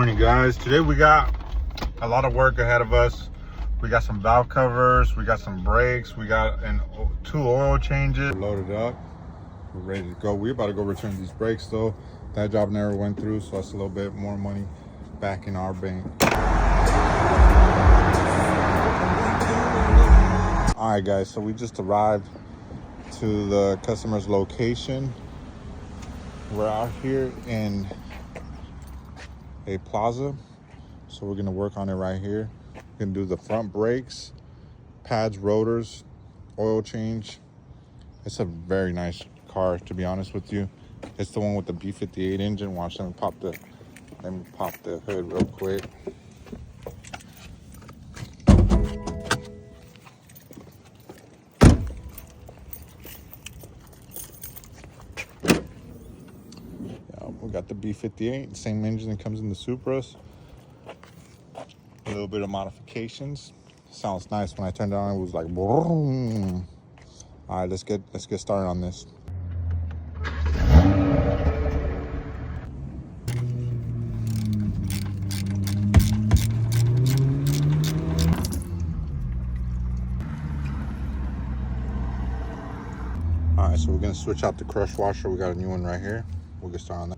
Morning, guys. Today we got a lot of work ahead of us. We got some valve covers, we got some brakes, we got two oil changes. We're loaded up, we're ready to go. We're about to go return these brakes though. That job never went through, so that's a little bit more money back in our bank. All right, guys, so we just arrived to the customer's location. We're out here in a plaza, so we're gonna work on it right here. We're gonna do the front brakes, pads, rotors, oil change. It's a very nice car, to be honest with you. It's the one with the B58 engine. Watch, let me pop the hood real quick. We got the B58, same engine that comes in the Supras. A little bit of modifications. Sounds nice. When I turned it on, it was like boom. All right, let's get started on this. All right, so we're gonna switch out the crush washer. We got a new one right here. We'll get started on that.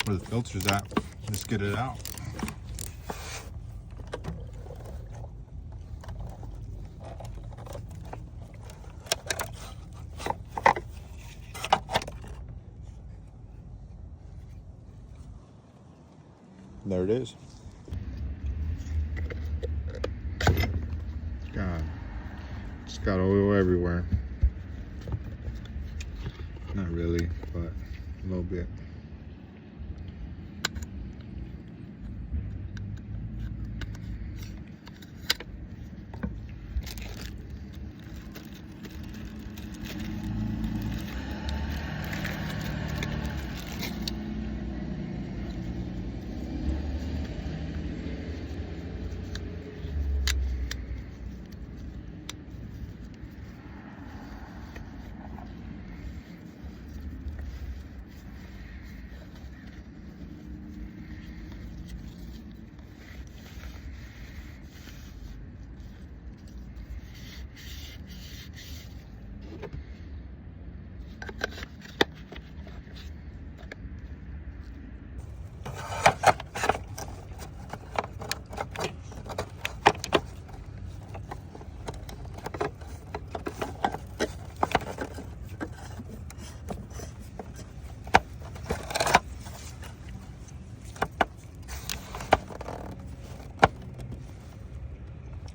Where the filter's at, let's get it out. There it is. God, it's got oil everywhere. Not really, but a little bit.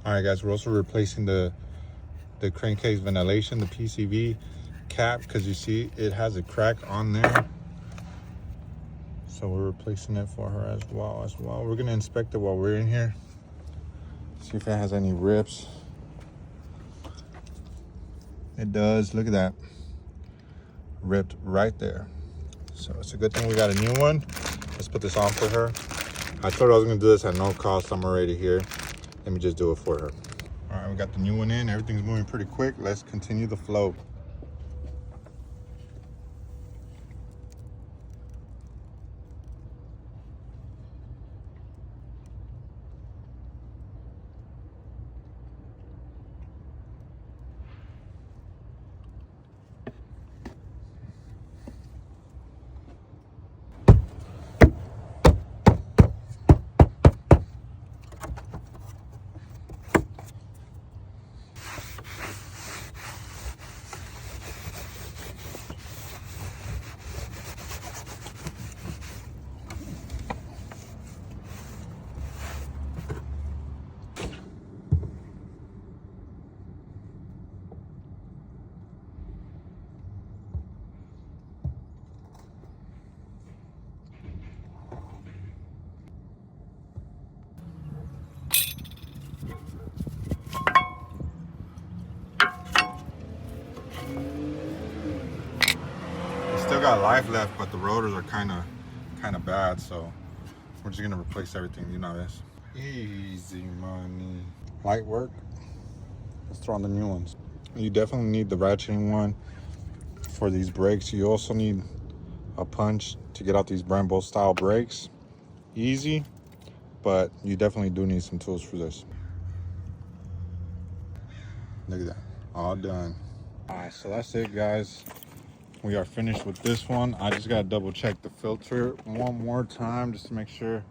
All right, guys, we're also replacing the crankcase ventilation, the PCV cap, because you see it has a crack on there. So we're replacing it for her as well. We're gonna inspect it while we're in here. See if it has any rips. It does, look at that. Ripped right there. So it's a good thing we got a new one. Let's put this on for her. I told her I was gonna do this at no cost. I'm already here. Let me just do it for her. All right, we got the new one in. Everything's moving pretty quick. Let's continue the flow. Still got life left, but the rotors are kind of bad, so we're just gonna replace everything. You know this. Easy money. light work. Let's throw on the new ones. You definitely need the ratcheting one for these brakes. You also need a punch to get out these Brembo style brakes. Easy, but you definitely do need some tools for this. Look at that, all done. All right, so that's it, guys. We are finished with this one. I just gotta double check the filter one more time just to make sure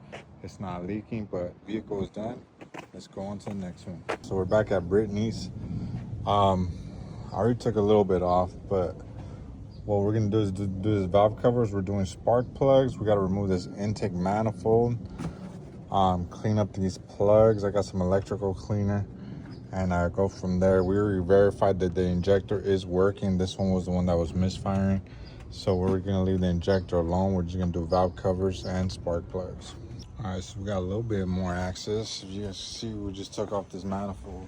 it's not leaking, but vehicle is done. Let's go on to the next one. So we're back at Brittany's. I already took a little bit off, but what we're gonna do is do this valve covers. We're doing spark plugs. We gotta remove this intake manifold, clean up these plugs. I got some electrical cleaner, and I go from there. We already verified that the injector is working. This one was the one that was misfiring, so we're gonna leave the injector alone. We're just gonna do valve covers and spark plugs. All right, so we got a little bit more access. If you guys see, we just took off this manifold.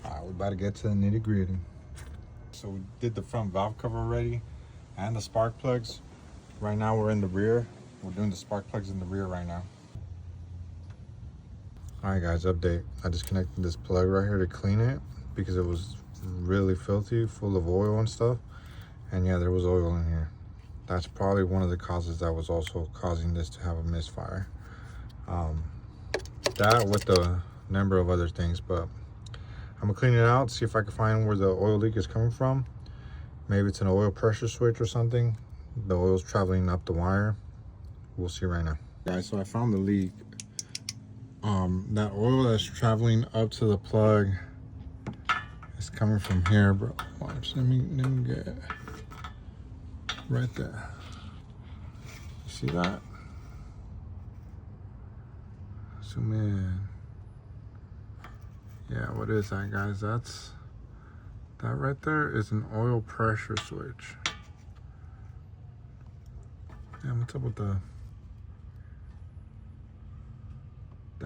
All right, we're about to get to the nitty gritty. So we did the front valve cover already and the spark plugs. Right now we're in the rear. We're doing the spark plugs in the rear right now. All right, guys, update. I disconnected this plug right here to clean it because it was really filthy, full of oil and stuff. And yeah, there was oil in here. That's probably one of the causes that was also causing this to have a misfire. That with the number of other things, but I'm gonna clean it out, see if I can find where the oil leak is coming from. Maybe it's an oil pressure switch or something. The oil's traveling up the wire. We'll see right now. Guys, so I found the leak. That oil that's traveling up to the plug is coming from here, bro. Watch, let me get it. Right there. You see that? Zoom in. Yeah, what is that, guys? That right there is an oil pressure switch. Damn, what's up with that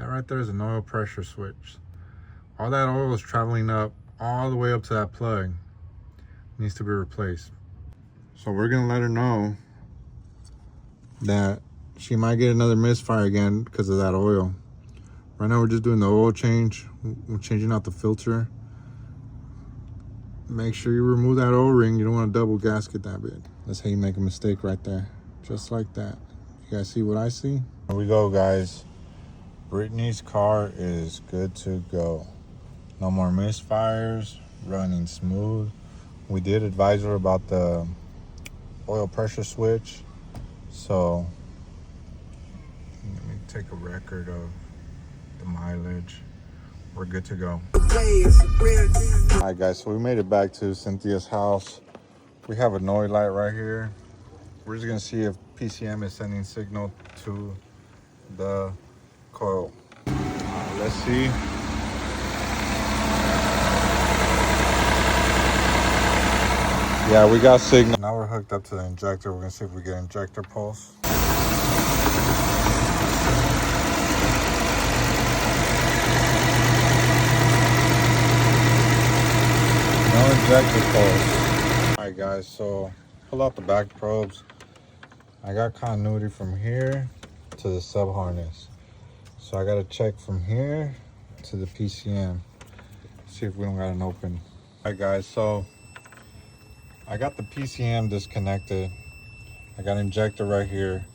right there is an oil pressure switch. All that oil is traveling up all the way up to that plug. Needs to be replaced. So we're gonna let her know that she might get another misfire again because of that oil. Right now we're just doing the oil change. We're changing out the filter. Make sure you remove that O-ring. You don't want to double gasket that bit. That's how you make a mistake right there. Just like that. You guys see what I see? Here we go, guys. Brittany's car is good to go. No more misfires, running smooth. We did advise her about the oil pressure switch, so let me take a record of the mileage. We're good to go. All right, guys, so we made it back to Cynthia's house. We have a noise light right here. We're just gonna see if PCM is sending signal to the coil. Let's see. Yeah, we got signal. Now we're hooked up to the injector. We're gonna see if we get injector pulse. No injector pulse. All right, guys, so pull out the back probes. I got continuity from here to the sub harness. So I gotta check from here to the PCM. See if we don't got an open. All right, guys, so I got the PCM disconnected. I got injector right here.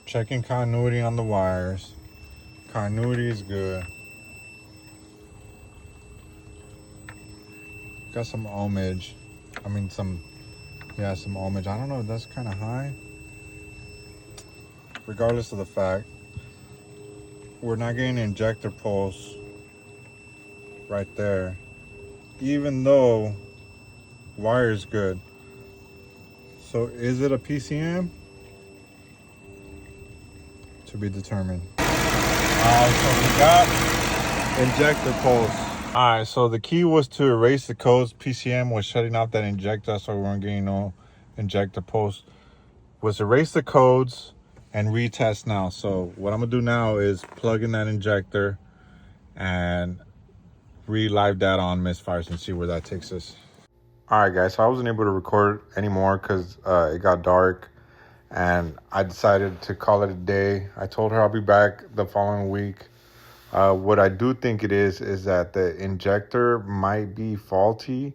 Checking continuity on the wires. Continuity is good. Got some ohmage. Some ohmage. I don't know, that's kind of high. Regardless of the fact, we're not getting injector pulse right there, even though wire is good. So is it a PCM? To be determined. So we got injector pulse. All right, so the key was to erase the codes. PCM was shutting off that injector, so we weren't getting no injector pulse. Was erase the codes and retest now. So what I'm gonna do now is plug in that injector and re-live data on misfires and see where that takes us. All right, guys, so I wasn't able to record anymore because it got dark and I decided to call it a day. I told her I'll be back the following week. What I do think it is that the injector might be faulty.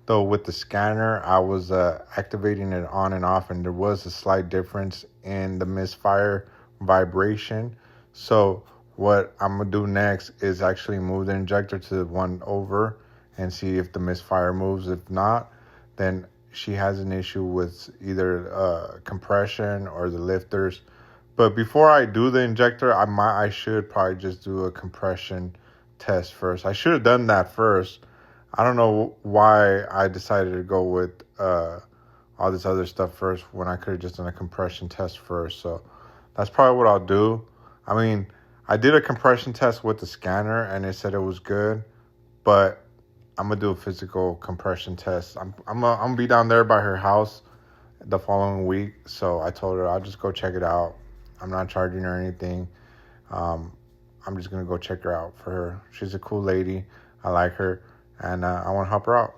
Though with the scanner, I was activating it on and off, and there was a slight difference in the misfire vibration. So what I'm gonna do next is actually move the injector to the one over and see if the misfire moves. If not, then she has an issue with either compression or the lifters. But before I do the injector, I should probably just do a compression test first. I should have done that first. I don't know why I decided to go with all this other stuff first when I could have just done a compression test first. So that's probably what I'll do. I mean, I did a compression test with the scanner and it said it was good, but I'm gonna do a physical compression test. I'm gonna be down there by her house the following week, so I told her I'll just go check it out. I'm not charging her anything. Um, I'm just gonna go check her out for her. She's a cool lady. I like her, and I want to help her out.